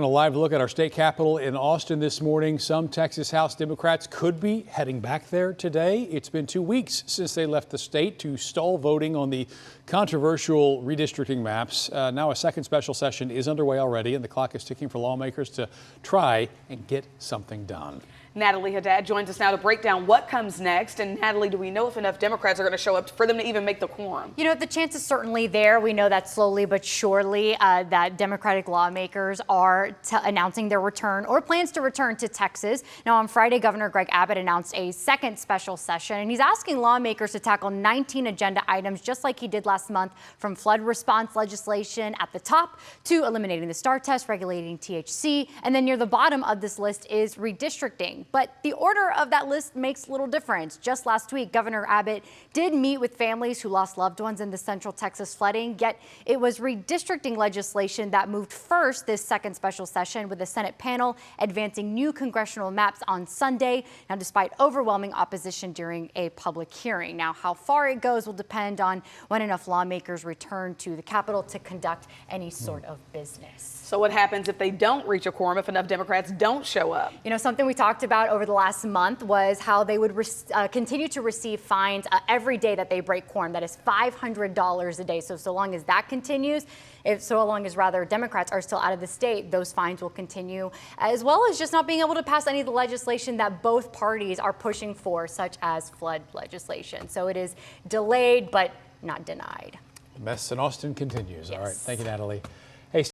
A live look at our state capitol in Austin this morning. Some Texas House Democrats could be heading back there today. It's been 2 weeks since they left the state to stall voting on the controversial redistricting maps. Now a second special session is underway already, and the clock is ticking for lawmakers to try and get something done. Natalie Haddad joins us now to break down what comes next. And Natalie, do we know if enough Democrats are going to show up for them to even make the quorum? You know, the chance is certainly there. We know that slowly but surely that Democratic lawmakers are announcing their return or plans to return to Texas. Now, on Friday, Governor Greg Abbott announced a second special session, and he's asking lawmakers to tackle 19 agenda items, just like he did last month, from flood response legislation at the top to eliminating the STAR test, regulating THC, and then near the bottom of this list is redistricting. But the order of that list makes little difference. Just last week, Governor Abbott did meet with families who lost loved ones in the Central Texas flooding, yet it was redistricting legislation that moved first this second special session, with the Senate panel advancing new congressional maps on Sunday, now despite overwhelming opposition during a public hearing. Now, how far it goes will depend on when enough lawmakers return to the Capitol to conduct any sort of business. So what happens if they don't reach a quorum, if enough Democrats don't show up? You know, something we talked about over the last month was how they would continue to receive fines every day that they break quorum. That is $500 a day. So long as that continues, so long as rather Democrats are still out of the state, those fines will continue, as well as just not being able to pass any of the legislation that both parties are pushing for, such as flood legislation. So it is delayed, but not denied. The mess in Austin continues. Yes. All right. Thank you, Natalie.